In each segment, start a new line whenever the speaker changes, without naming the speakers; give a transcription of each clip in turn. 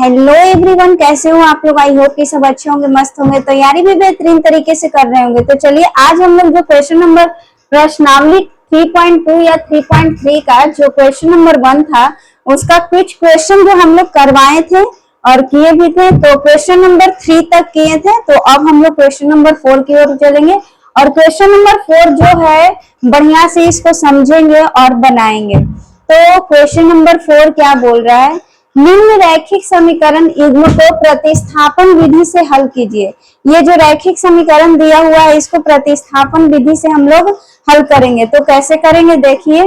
Hello everyone, कैसे हो आप लोग। आई होप कि सब अच्छे होंगे, मस्त होंगे, तैयारी भी बेहतरीन तरीके से कर रहे होंगे। तो चलिए आज हम लोग जो क्वेश्चन नंबर प्रश्नावली 3.2 या 3.3 का जो क्वेश्चन नंबर 1 था उसका कुछ क्वेश्चन जो हम लोग करवाए थे और किए भी थे, तो क्वेश्चन नंबर 3 तक किए थे। तो अब हम लोग क्वेश्चन नंबर 4 की ओर चलेंगे और क्वेश्चन नंबर 4 जो है बढ़िया से इसको समझेंगे और बनाएंगे। तो क्वेश्चन नंबर 4 क्या बोल रहा है, निम्न रैखिक समीकरण युग्म को प्रतिस्थापन विधि से हल कीजिए। ये जो रैखिक समीकरण दिया हुआ है इसको प्रतिस्थापन विधि से हम लोग हल करेंगे। तो कैसे करेंगे देखिए,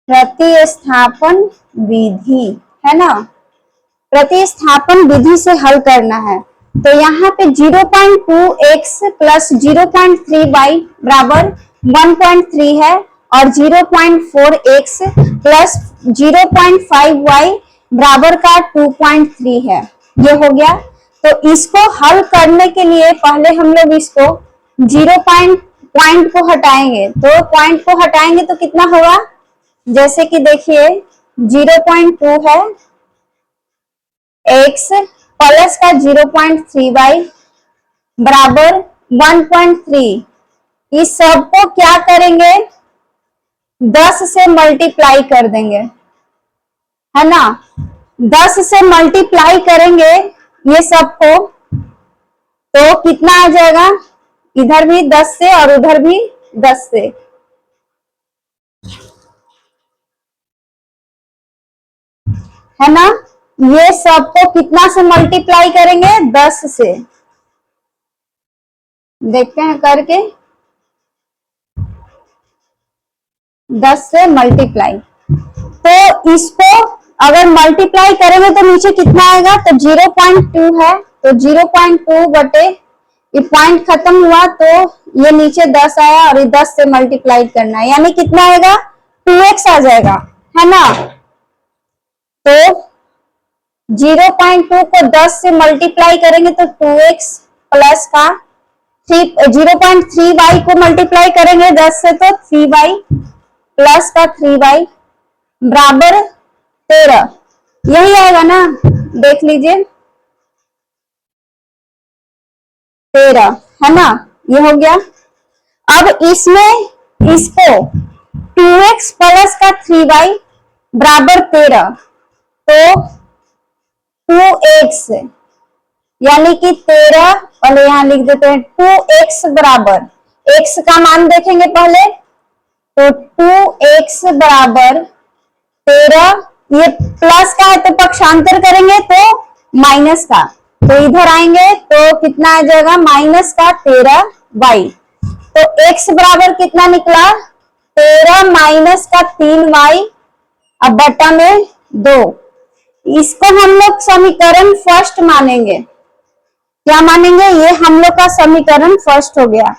प्रतिस्थापन विधि है ना, प्रतिस्थापन विधि से हल करना है। तो यहाँ पे 0.2x प्लस 0.3y बराबर 1.3 है और 0.4x प्लस 0.5y बराबर का 2.3 है। ये हो गया। तो इसको हल करने के लिए पहले हम लोग इसको पॉइंट को हटाएंगे। तो पॉइंट को हटाएंगे तो कितना होगा, जैसे कि देखिए 0.2 है x प्लस का 0.3y बराबर 1.3। इस सब को क्या करेंगे, 10 से मल्टीप्लाई कर देंगे, है ना। 10 से मल्टीप्लाई करेंगे ये सबको तो कितना आ जाएगा, इधर भी 10 से और उधर भी 10 से, है ना। ये सबको कितना से मल्टीप्लाई करेंगे, 10 से। देखते हैं करके, 10 से मल्टीप्लाई। तो इसको अगर मल्टीप्लाई करेंगे तो नीचे कितना आएगा, तो 0.2 है तो 0.2 बटे ये पॉइंट खत्म हुआ तो ये नीचे 10 आया और ये 10 से मल्टीप्लाई करना है, यानी कितना आएगा 2x आ जाएगा, है ना। तो 0.2 को 10 से मल्टीप्लाई करेंगे तो 2x प्लस का 0.3y को मल्टीप्लाई करेंगे 10 से तो 3y प्लस का 3y बराबर 13। यही आएगा ना, देख लीजिए 13, है ना। ये हो गया। अब इसमें इसको 2x प्लस का 3y बराबर 13 तो 2x यानी कि 13, पहले यहां लिख देते हैं 2x बराबर, x का मान देखेंगे पहले तो 2x बराबर 13, ये प्लस का है तो पक्षांतर करेंगे तो माइनस का, तो इधर आएंगे तो कितना आ जाएगा माइनस का 13y। तो x बराबर कितना निकला, 13 माइनस का 3y अब बटा में 2। इसको हम लोग समीकरण फर्स्ट मानेंगे। क्या मानेंगे, ये हम लोग का समीकरण फर्स्ट हो गया।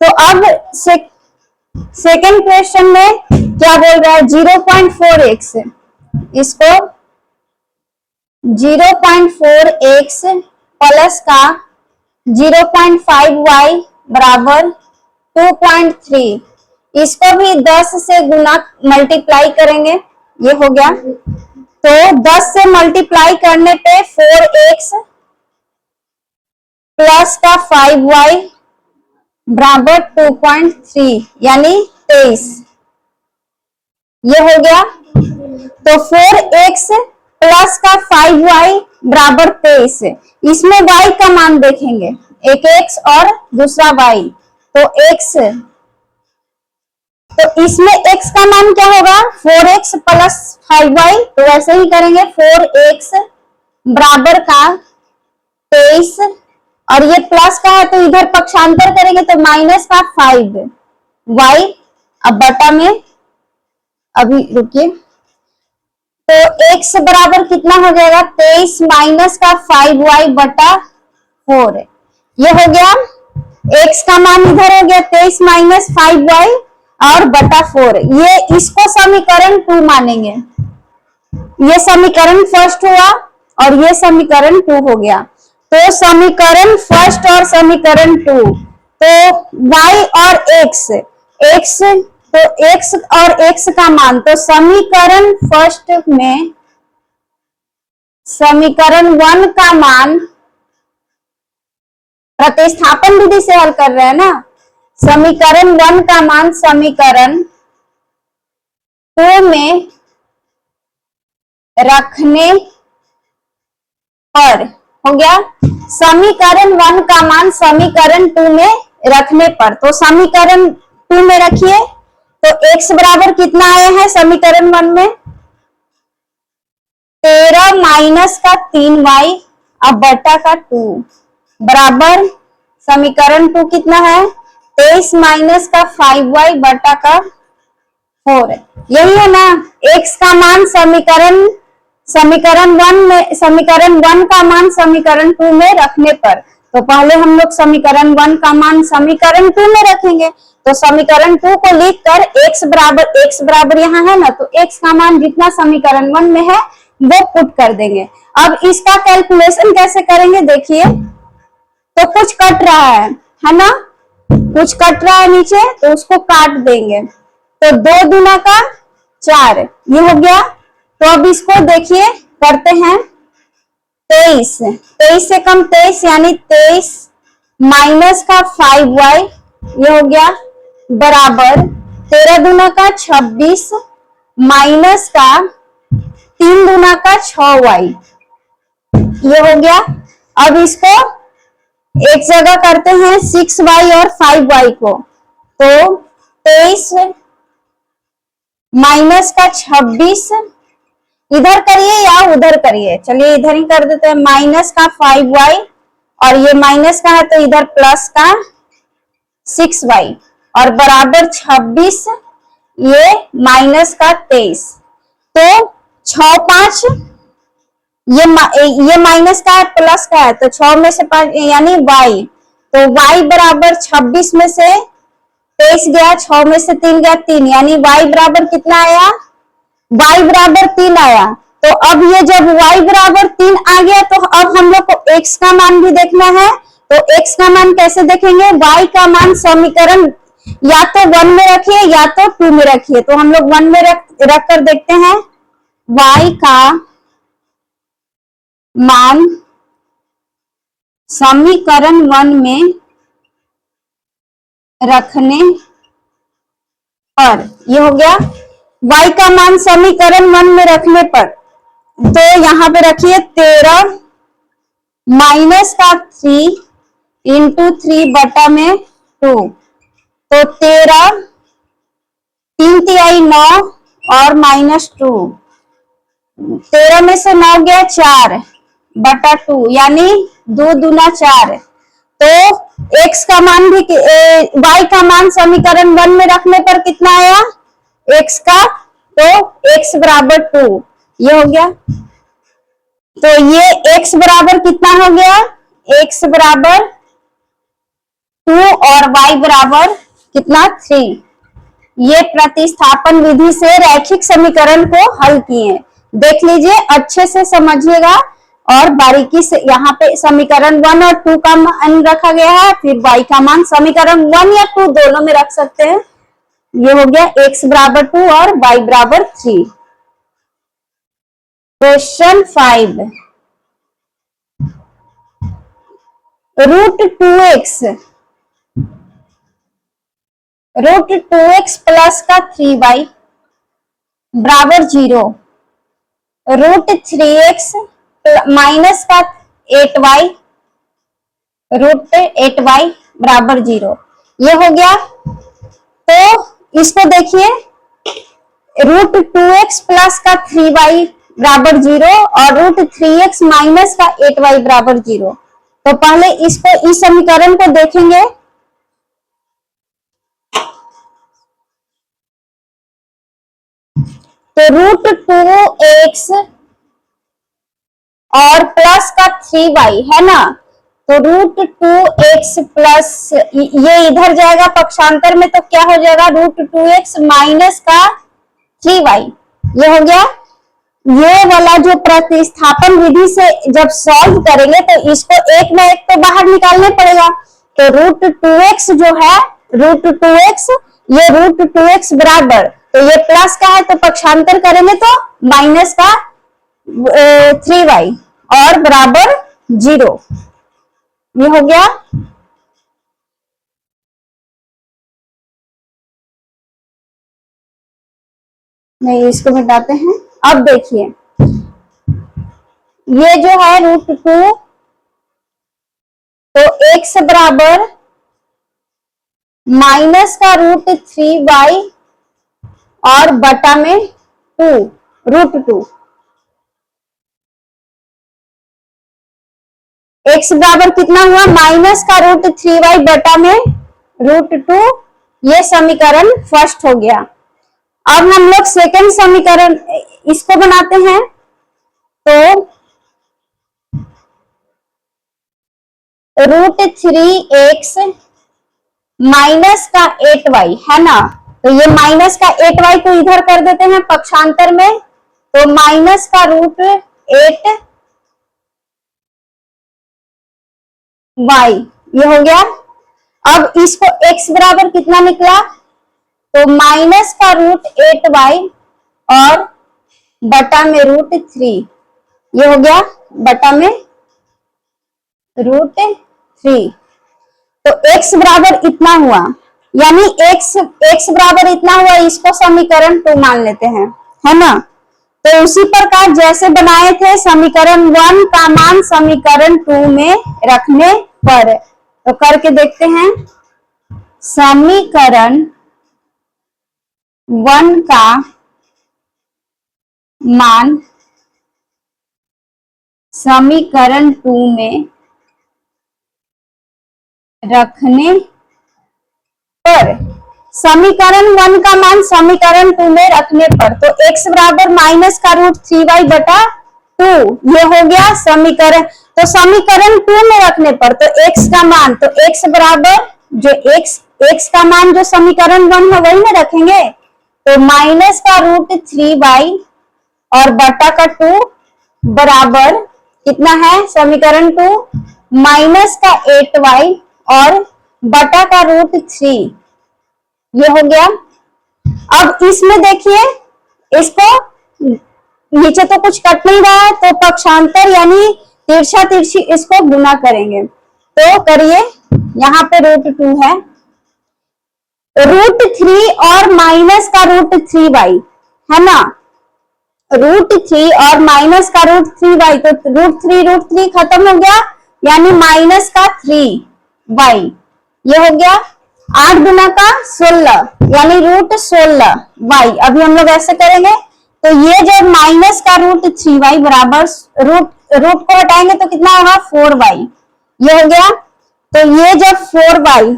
तो अब सेकेंड क्वेश्चन में क्या बोल रहा है, 0.4x, इसको 0.4x प्लस का 0.5y बराबर 2.3, इसको भी 10 से गुना मल्टीप्लाई करेंगे, ये हो गया। तो 10 से मल्टीप्लाई करने पे 4x प्लस का 5y बराबर 2.3 यानी 23, ये हो गया। तो 4x प्लस का 5y बराबर 23, इसमें y का मान देखेंगे, एक x और दूसरा y, तो x, तो इसमें x का मान क्या होगा 4x प्लस 5y, तो वैसे ही करेंगे 4x बराबर का 23 और ये प्लस का है तो इधर पक्षांतर करेंगे तो माइनस का 5y अब बटा में, अभी रुकिए, तो x बराबर कितना हो जाएगा 23 माइनस का 5y बटा 4, ये हो गया। x का मान इधर हो गया 23 माइनस 5y और बटा 4, ये इसको समीकरण 2 मानेंगे। ये समीकरण फर्स्ट हुआ और ये समीकरण 2 हो गया। तो समीकरण फर्स्ट और समीकरण टू, तो y और x तो x और x का मान, तो समीकरण फर्स्ट में समीकरण 1 का मान प्रतिस्थापन विधि से हल कर रहे हैं ना, समीकरण 1 का मान समीकरण 2 में रखने पर हो गया, समीकरण 1 का मान समीकरण 2 में रखने पर, तो समीकरण 2 में रखिए तो x बराबर कितना आया है समीकरण 1 में 13 माइनस का 3y अब बटा का 2 बराबर समीकरण 2 कितना है 23 माइनस का 5y बटा का 4, यही है ना। x का मान समीकरण 1 का मान समीकरण 2 में रखने पर, तो पहले हम लोग समीकरण 1 का मान समीकरण 2 में रखेंगे, तो समीकरण 2 को लिखकर x बराबर यहाँ है ना, तो x का मान जितना समीकरण 1 में है वो पुट कर देंगे। अब इसका कैलकुलेशन कैसे करेंगे देखिए, तो कुछ कट रहा है ना, कुछ कट रहा है नीचे, तो उसको काट देंगे, तो 2 दूना का 4 ये हो गया। तो अब इसको देखिए करते हैं 23 से कम 23 यानी 23 माइनस का 5y ये हो गया बराबर 13 दूना का 26 माइनस का 3 दूना का 6y ये हो गया। अब इसको एक जगह करते हैं 6y और 5y को, तो 23 माइनस का 26 इधर करिए या उधर करिए, चलिए इधर ही कर देते हैं, माइनस का 5y और ये माइनस का है तो इधर प्लस का 6y और बराबर 26 ये माइनस का 23, तो 6 5 ये माइनस का है प्लस का है, तो 6 में से 5 यानी y, तो y बराबर 26 में से 23 गया, 6 में से 3 गया 3, यानी y बराबर कितना आया y बराबर 3 आया। तो अब ये जब y बराबर 3 आ गया तो अब हम लोग को x का मान भी देखना है, तो x का मान कैसे देखेंगे, y का मान समीकरण या तो 1 में रखिए या तो 2 में रखिए, तो हम लोग 1 में रख कर देखते हैं, y का मान समीकरण 1 में रखने पर ये हो गया, y का मान समीकरण 1 में रखने पर, तो यहां पे रखिए 13 माइनस का 3 इंटू 3 बटा में 2, तो 13 3 तिहाई 9 और माइनस 2, 13 में से 9 गया 4 बटा 2 यानी 2 दूना 4, तो x का मान भी y का मान समीकरण 1 में रखने पर कितना आया x का, तो x बराबर 2 ये हो गया। तो ये x बराबर कितना हो गया, x बराबर 2 और y बराबर कितना 3। ये प्रतिस्थापन विधि से रैखिक समीकरण को हल किए, देख लीजिए अच्छे से समझिएगा और बारीकी से। यहाँ पे समीकरण 1 और 2 का मान रखा गया है, फिर y का मान समीकरण 1 या 2 दोनों में रख सकते हैं। ये हो गया x बराबर 2 और y बराबर 3। क्वेश्चन 5 रूट 2x प्लस का 3y बराबर 0, रूट 3x माइनस का 8y रूट 8y बराबर 0 ये हो गया। तो इसको देखिए रूट 2x प्लस का 3y बराबर 0 और रूट 3x माइनस का 8y बराबर 0, तो पहले इसको इस समीकरण को देखेंगे, तो रूट 2x और प्लस का 3y है ना, तो रूट 2x प्लस ये इधर जाएगा पक्षांतर में, तो क्या हो जाएगा रूट 2x माइनस का 3y ये हो गया। ये वाला जो प्रतिस्थापन विधि से जब सॉल्व करेंगे तो इसको एक ना एक तो बाहर निकालना पड़ेगा। तो √2x जो है, √2x, ये √2x बराबर, तो ये प्लस का है तो पक्षांतर करेंगे तो माइनस का 3y और बराबर 0। ये हो गया। नहीं, इसको मिटाते हैं। अब देखिए, ये जो है √2, तो x बराबर माइनस का √3y और बटा में 2, √2। x बराबर कितना हुआ, माइनस का √3y बटा में √2। ये समीकरण फर्स्ट हो गया। अब हम लोग सेकंड समीकरण इसको बनाते हैं। तो √3x माइनस का 8y है ना, तो ये माइनस का 8y को इधर कर देते हैं पक्षांतर में, तो माइनस का √8y ये हो गया। अब इसको x बराबर कितना निकला, तो माइनस का √8y और बटा में √3, ये हो गया बटा में √3। तो x बराबर इतना हुआ, यानी x बराबर इतना हुआ, इसको समीकरण 2 मान लेते हैं, है ना। तो उसी प्रकार जैसे बनाए थे समीकरण 1 का मान समीकरण 2 में रखने पर, तो करके देखते हैं। समीकरण 1 का मान समीकरण 2 में रखने पर, समीकरण 1 का मान समीकरण 2 में रखने पर, तो x बराबर माइनस का √3y बटा 2, ये हो गया समीकरण। तो समीकरण 2 में रखने पर तो x का मान, तो x बराबर जो x का मान जो समीकरण 1 है वही में रखेंगे, तो माइनस का √3y और बटा का 2 बराबर कितना है समीकरण 2, माइनस का 8y और बटा का √3, ये हो गया। अब इसमें देखिए, इसको नीचे तो कुछ कट नहीं रहा है, तो पक्षांतर यानी तिरछा तिरछी इसको गुना करेंगे। तो करिए, यहाँ पे √2 है, √3 और माइनस का √3y है ना, √3 और माइनस का √3y, तो √3 खत्म हो गया, यानी माइनस का 3y, ये हो गया। 8 गुना का 16, यानी √16y। अभी हम लोग ऐसे करेंगे, तो ये जब माइनस का √3y बराबर रूट को हटाएंगे तो कितना होगा 4y, ये हो गया। तो ये जब 4y,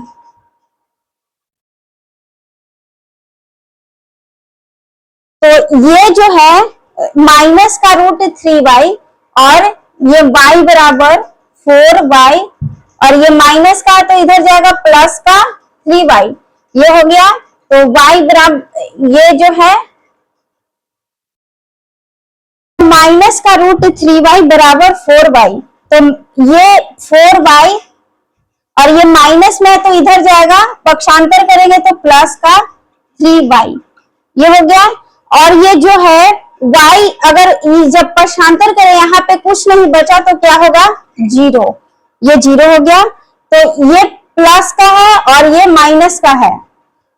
तो ये जो है माइनस का √3y और ये y बराबर 4y, और ये माइनस का तो इधर जाएगा प्लस का 3y, ये हो गया। तो y बराबर ये जो है माइनस का √3y बराबर 4y, तो ये 4y और ये माइनस में है तो इधर जाएगा, पक्षांतर करेंगे तो प्लस का 3y, ये हो गया। और ये जो है y, अगर जब पक्षांतर करें यहाँ पे कुछ नहीं बचा तो क्या होगा 0, ये 0 हो गया। तो ये प्लस का है और ये माइनस का है।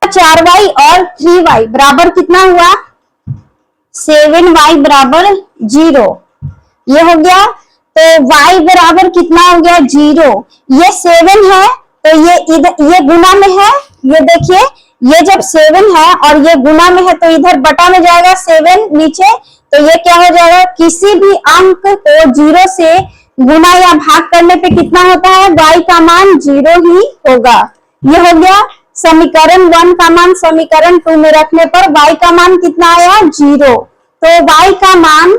4y और 3y बराबर कितना हुआ 7y बराबर 0, ये हो गया। तो y बराबर कितना हो गया 0, ये 7 है तो ये इधर ये गुना में है, ये देखिए ये जब 7 है और ये गुना में है तो इधर बटा में जाएगा 7 नीचे, तो ये क्या हो जाएगा, किसी भी अंक को 0 से गुना या भाग करने पे कितना होता है y का मान 0 ही होगा, ये हो गया। समीकरण 1 का मान समीकरण 2 में रखने पर y का मान कितना आया 0, तो y का मान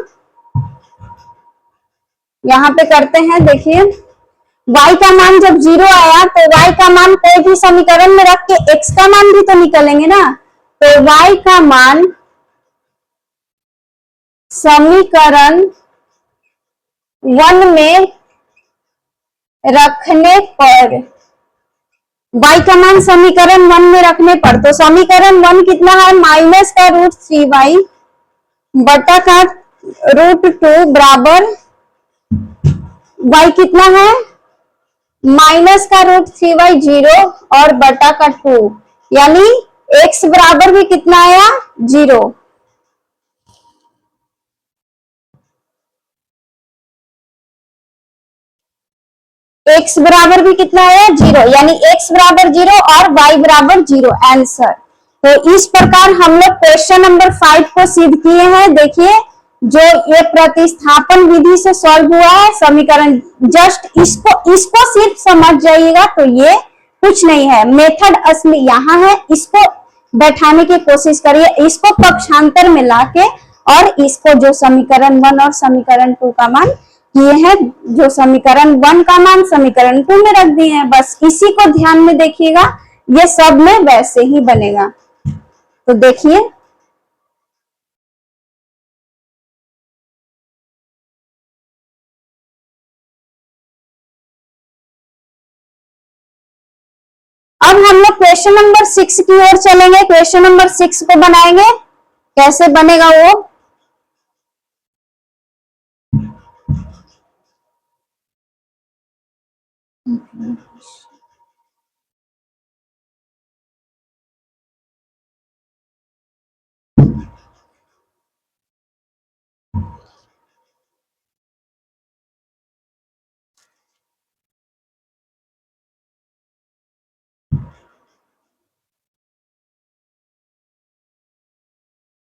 यहाँ पे करते हैं, देखिए y का मान जब 0 आया तो y का मान कोई भी समीकरण में रख के x का मान भी तो निकालेंगे ना, तो y का मान समीकरण 1 में रखने पर, y का मान समीकरण 1 में रखने पर, तो समीकरण 1 कितना है, माइनस का रूट 3y बटा का रूट 2 बराबर y कितना है, माइनस का रूट 3y 0 और बटा का 2, यानी x बराबर भी कितना आया, 0। x बराबर भी कितना है, 0, यानी x बराबर 0 और y बराबर 0 आंसर। तो इस प्रकार हम लोग क्वेश्चन नंबर 5 को सिद्ध किए हैं। देखिए जो ये प्रतिस्थापन विधि से सॉल्व हुआ है समीकरण, जस्ट इसको सिर्फ समझ जाइएगा तो ये कुछ नहीं है, मेथड असली यहाँ है, इसको बैठाने की कोशिश करिए, इसको पक्षांतर में लाके और इसको जो समीकरण 1 और समीकरण 2 का मान किए हैं, जो समीकरण 1 का मान समीकरण 2 में रख दिए हैं, बस इसी को ध्यान में देखिएगा, ये सब में वैसे ही बनेगा। तो देखिए अब हम लोग क्वेश्चन नंबर 6 की ओर चलेंगे। क्वेश्चन नंबर 6 को बनाएंगे, कैसे बनेगा वो।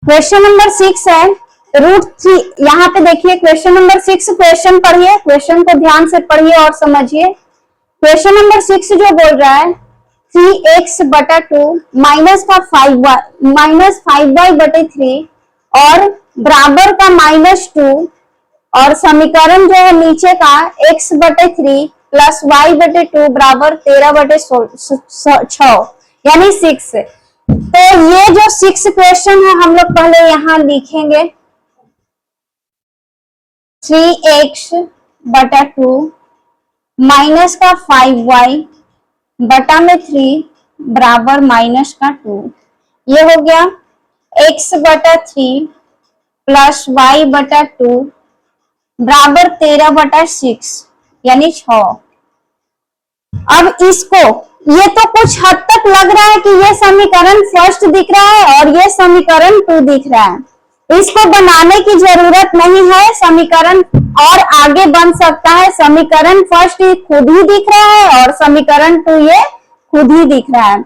क्वेश्चन नंबर 6 है रूट 3। यहाँ पे देखिए क्वेश्चन नंबर 6, क्वेश्चन पढ़िए, क्वेश्चन को ध्यान से पढ़िए और समझिए। क्वेश्चन नंबर 6 जो बोल रहा है 3x बटा 2 माइनस का 5y बटे 3 और बराबर का -2 और समीकरण जो है नीचे का x बटे 3 प्लस y बटे 2 बराबर 13 बटे 6 यानी 6। तो ये जो 6 क्वेश्चन है हम लोग पहले यहां लिखेंगे 3x बटा 2 माइनस का 5y बटा में 3 बराबर माइनस का 2, ये हो गया x बटा 3 प्लस y बटा 2 बराबर 13 बटा 6 यानी 6। अब इसको, ये तो कुछ हद तक लग रहा है कि ये समीकरण फर्स्ट दिख रहा है और ये समीकरण 2 दिख रहा है, इसको बनाने की जरूरत नहीं है, समीकरण और आगे बन सकता है। समीकरण फर्स्ट खुद ही दिख रहा है और समीकरण 2 ये खुद ही दिख रहा है।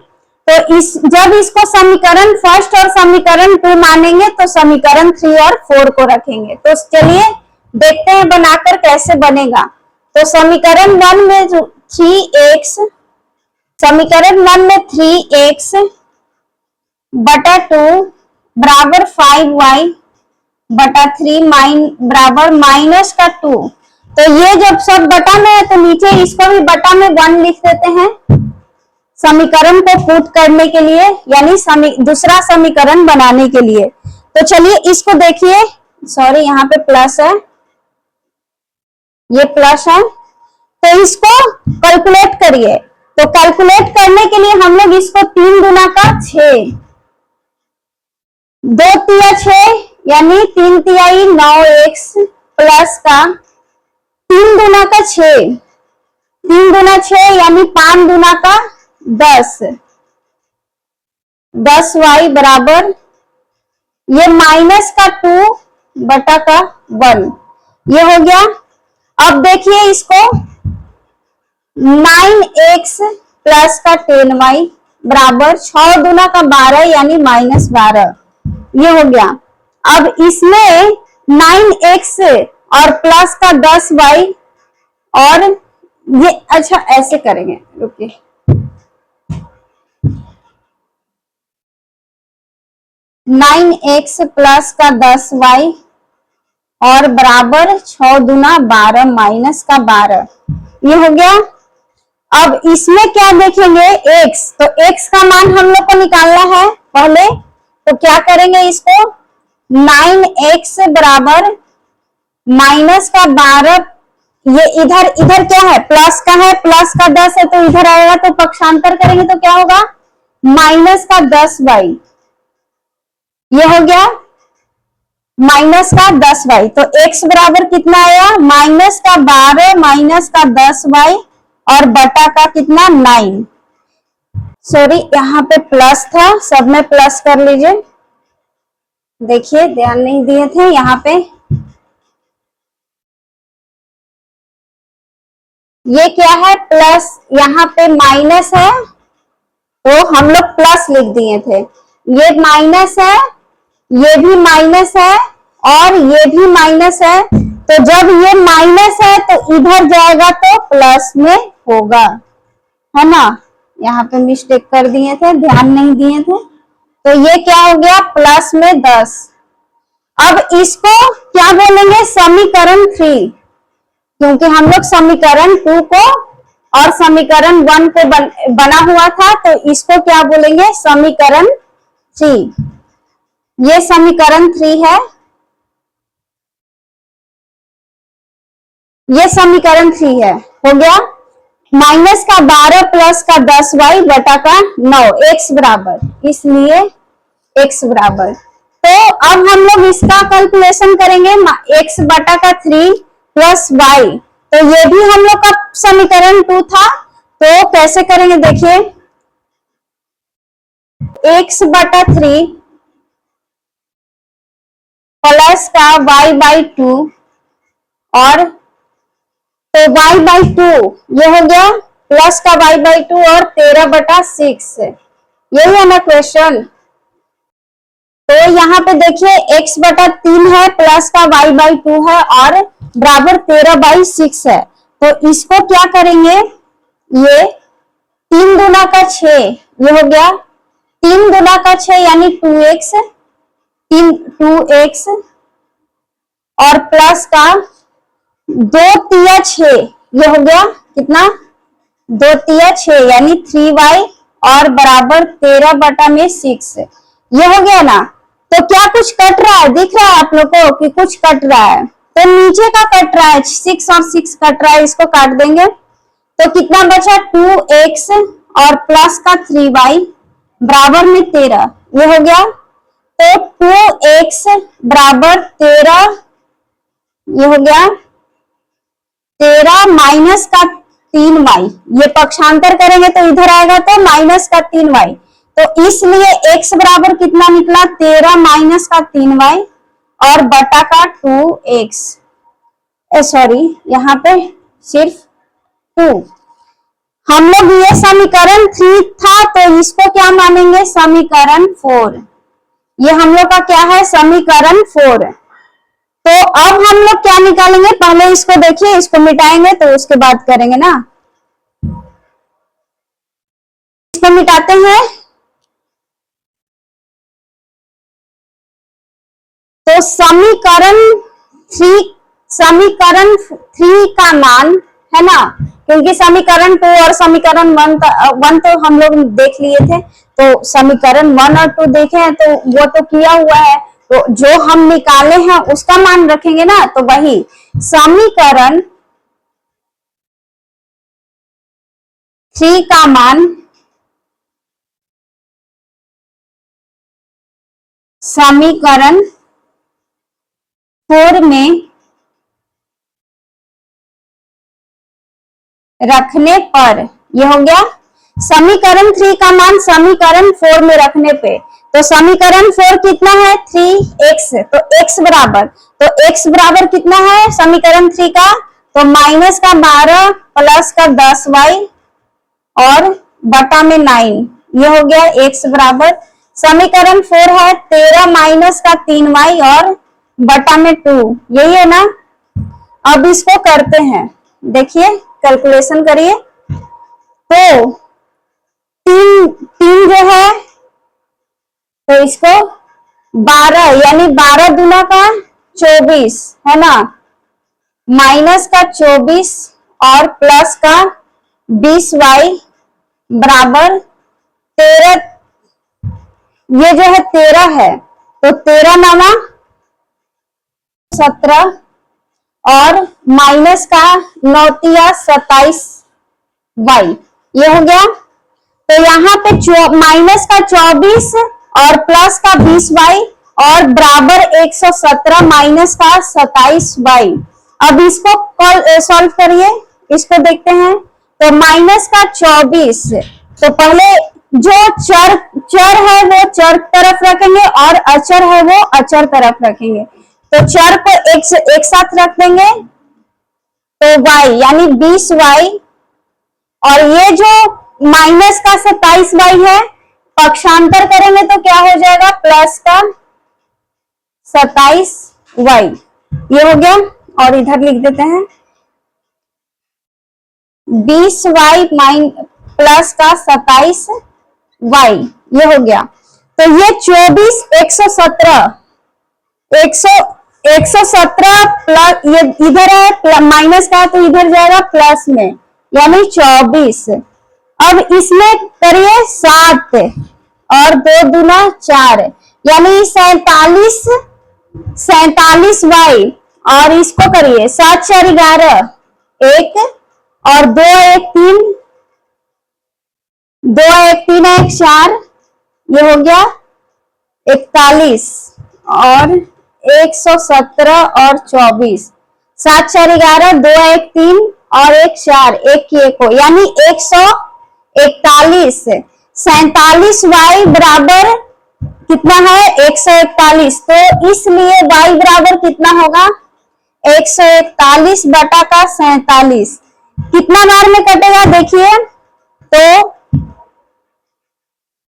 तो जब इसको समीकरण फर्स्ट और समीकरण 2 मानेंगे तो समीकरण 3 और 4 को रखेंगे। तो चलिए देखते हैं बनाकर कैसे बनेगा। तो समीकरण 1 में 3x, समीकरण 1 में 3x बटा 2 बराबर 5y बटा 3 बराबर माइनस का 2। तो ये जब सब बटा में है तो नीचे इसको भी बटा में 1 लिख देते हैं समीकरण को पुट करने के लिए, यानी दूसरा समीकरण बनाने के लिए। तो चलिए इसको देखिए, सॉरी यहाँ पे प्लस है, ये प्लस है, तो इसको कैलकुलेट करिए। तो कैलकुलेट करने के लिए हम लोग इसको 3 गुना का 6, 2 तिया 6 यानी 3 तिहाई 9x प्लस का 3 गुना का 6, 3 गुना 6 यानी 5 गुना का 10, 10y बराबर ये माइनस का 2 बटा का 1, ये हो गया। अब देखिए इसको 9x प्लस का 10y बराबर 6 गुना का 12 यानी -12, ये हो गया। अब इसमें 9x और प्लस का 10y और ये, अच्छा ऐसे करेंगे, रुकिए, नाइन एक्स प्लस का 10y और बराबर 6 गुना 12 माइनस का 12, ये हो गया। अब इसमें क्या देखेंगे x, तो x का मान हम लोग को निकालना है पहले, तो क्या करेंगे, इसको 9x बराबर माइनस का 12, ये इधर इधर क्या है, प्लस का है, प्लस का 10 है, तो इधर आएगा तो पक्षांतर करेंगे तो क्या होगा, माइनस का 10y, ये हो गया माइनस का 10y। तो x बराबर कितना आया, माइनस का 12 माइनस का 10y और बटा का कितना 9। सॉरी यहाँ पे प्लस था, सब में प्लस कर लीजिए, देखिए ध्यान नहीं दिए थे यहाँ पे। ये क्या है, प्लस, यहाँ पे माइनस है तो हम लोग प्लस लिख दिए थे, ये माइनस है, ये भी माइनस है और ये भी माइनस है, तो जब ये माइनस है तो इधर जाएगा तो प्लस में होगा, है ना। यहाँ पे मिस्टेक कर दिए थे, ध्यान नहीं दिए थे, तो ये क्या हो गया, प्लस में 10। अब इसको क्या बोलेंगे, समीकरण 3, क्योंकि हम लोग समीकरण 2 को और समीकरण 1 को बना हुआ था, तो इसको क्या बोलेंगे, समीकरण 3। ये समीकरण 3 है, ये समीकरण 3 है, हो गया। माइनस का 12 प्लस का 10y बटा का 9, x बराबर, इसलिए x बराबर, तो अब हम लोग इसका कैलकुलेशन करेंगे, x बटा का 3 प्लस y, तो ये भी हम लोग का समीकरण 2 था, तो कैसे करेंगे देखिए, x बटा 3 प्लस का y बाई 2 और तो y बाई 2, ये हो गया प्लस का y बाई 2 और 13 बटा 6, यही है ना क्वेश्चन। तो यहाँ पे देखिए x बटा 3 है, प्लस का y बाई 2 है और बराबर 13 बाई 6 है, तो इसको क्या करेंगे, ये 3 गुना का 6, ये हो गया 3 गुना का 6 यानी 2x, 2x और प्लस का 2 तिया 6, ये हो गया कितना, 2 तिया 6 यानी 3y और बराबर 13 बटा में 6, ये हो गया ना। तो क्या कुछ कट रहा है, दिख रहा है आप लोग को कि कुछ कट रहा है, तो नीचे का कट रहा है, 6 और 6 कट रहा है, इसको काट देंगे तो कितना बचा, 2x और प्लस का 3y बराबर में 13, ये हो गया। तो 2x बराबर 13, ये हो गया 13 माइनस का 3y, ये पक्षांतर करेंगे तो इधर आएगा तो माइनस का 3y, तो इसलिए x बराबर कितना निकला, 13 माइनस का 3y और बटा का 2x, सॉरी यहाँ पे सिर्फ 2। हम लोग ये समीकरण 3 था, तो इसको क्या मानेंगे, समीकरण 4, ये हम लोग का क्या है, समीकरण 4। तो अब हम लोग क्या निकालेंगे, पहले इसको देखिए, इसको मिटाएंगे तो उसके बाद करेंगे ना, इसको मिटाते हैं, तो समीकरण 3 का मान है ना, क्योंकि समीकरण 2 और समीकरण 1 तो हम लोग देख लिए थे, तो समीकरण 1 और 2 देखे हैं तो वो तो किया हुआ है, तो जो हम निकाले हैं उसका मान रखेंगे ना, तो वही समीकरण 3 का मान समीकरण 4 में रखने पर, यह हो गया समीकरण 3 का मान समीकरण 4 में रखने पे, तो समीकरण 4 कितना है, 3x, तो x बराबर, तो x बराबर कितना है समीकरण 3 का, तो माइनस का 12 प्लस का 10y और बटा में 9, ये हो गया x बराबर, समीकरण 4 है 13 माइनस का 3y और बटा में 2, यही है ना। अब इसको करते हैं, देखिए कैलकुलेशन करिए, तो 3 जो है तो इसको 12 यानी 12 दूना का 24 है ना, माइनस का 24 और प्लस का 20y बराबर 13, ये जो है 13 है, तो 13 नामा 17 और माइनस का 9 तिया 27y, ये हो गया। तो यहाँ पे माइनस का 24 और प्लस का 20y और बराबर 117 माइनस का 27y। अब इसको सॉल्व करिए, इसको देखते हैं। तो माइनस का 24, तो पहले जो चर है वो चर तरफ रखेंगे और अचर है वो अचर तरफ रखेंगे। तो चर को एक साथ रख देंगे तो y यानी 20y, और ये जो माइनस का 27y है पक्षांतर करेंगे तो क्या हो जाएगा, प्लस का 27y, ये हो गया। और इधर लिख देते हैं 20y प्लस का 27y, ये हो गया। तो ये 24 117 प्लस, ये इधर है माइनस का तो इधर जाएगा प्लस में, यानी 24। अब इसमें करिए 7 और 2 दूना 4, यानी 47y, और इसको करिए 7 4 11 1 और 2 1 3 2 1 3 1 4, ये हो गया 41 और 117 और 24, 7 4 11 2 1 3 और 1 4 1 को, यानी 141। 47y बराबर कितना है, 141। तो इसलिए y बराबर कितना होगा, 141 बटा का 47। कितना बार में कटेगा देखिए, तो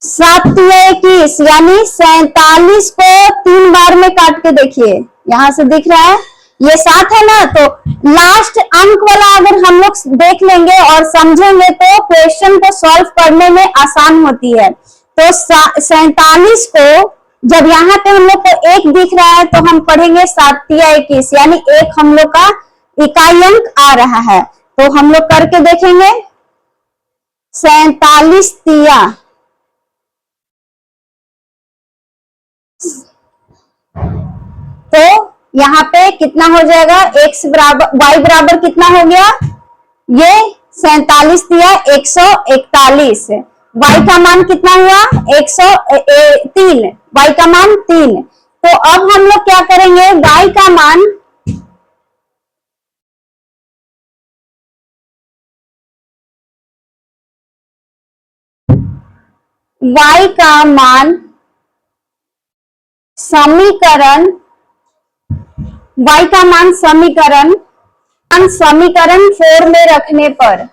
7 21, यानी 47 को 3 बार में काट के देखिए, यहां से दिख रहा है ये 7 है ना। तो लास्ट अंक वाला अगर हम लोग देख लेंगे और समझेंगे तो क्वेश्चन को सॉल्व करने में आसान होती है। तो 47 को जब यहाँ पे हम लोग को 1 दिख रहा है तो हम पढ़ेंगे 7 तिया 21, यानी 1 हम लोग का इकाई अंक आ रहा है। तो हम लोग करके देखेंगे 47 तिया, तो यहाँ पे कितना हो जाएगा, x बराबर y बराबर कितना हो गया, ये 47 तिया 141। y का मान कितना हुआ, 103, y का मान 3। तो अब हम लोग क्या करेंगे, y का मान समीकरण समीकरण 4 में रखने पर,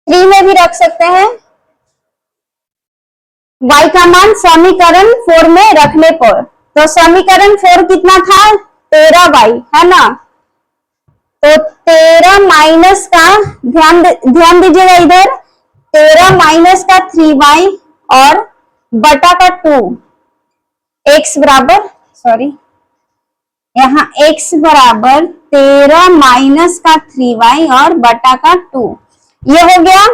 थ्री में भी रख सकते हैं। y का मान समीकरण 4 में रखने पर, तो समीकरण 4 कितना था, 13y है ना। तो 13 माइनस का ध्यान दीजिएगा इधर, 13 माइनस का 3y और बटा का 2, x बराबर, सॉरी यहाँ x बराबर 13 माइनस का 3y और बटा का 2, ये हो गया।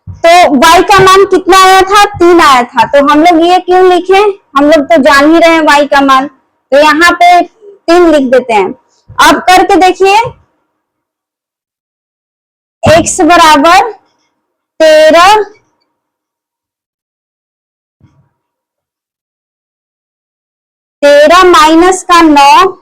तो y का मान कितना आया था, 3 आया था। तो हम लोग ये क्यों लिखे, हम लोग तो जान ही रहे हैं y का मान, तो यहाँ पे 3 लिख देते हैं। अब करके देखिए, x बराबर 13 माइनस का 9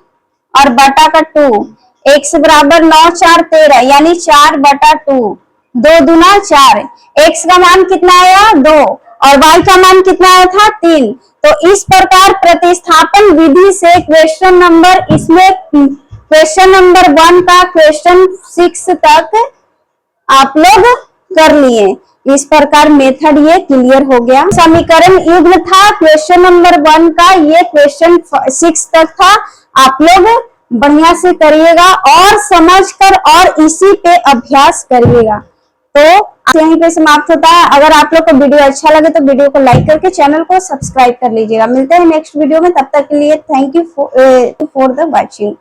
और बटा का 2, x बराबर 9 4 13, यानी 4 बटा 2, 2 दूना 4। x का मान कितना आया, 2, और y का मान कितना आया था, 3। तो इस प्रकार प्रतिस्थापन विधि से क्वेश्चन नंबर, इसमें क्वेश्चन नंबर 1 का क्वेश्चन 6 तक आप लोग कर लिए। इस प्रकार मेथड ये क्लियर हो गया। समीकरण युग्म था क्वेश्चन नंबर 1 का, ये क्वेश्चन 6 तक था। आप लोग बढ़िया से करिएगा और समझकर और इसी पे अभ्यास करिएगा। तो यहीं पे समाप्त होता है। अगर आप लोग को वीडियो अच्छा लगे तो वीडियो को लाइक करके चैनल को सब्सक्राइब कर लीजिएगा। मिलते हैं नेक्स्ट वीडियो में, तब तक के लिए thank you for the watching.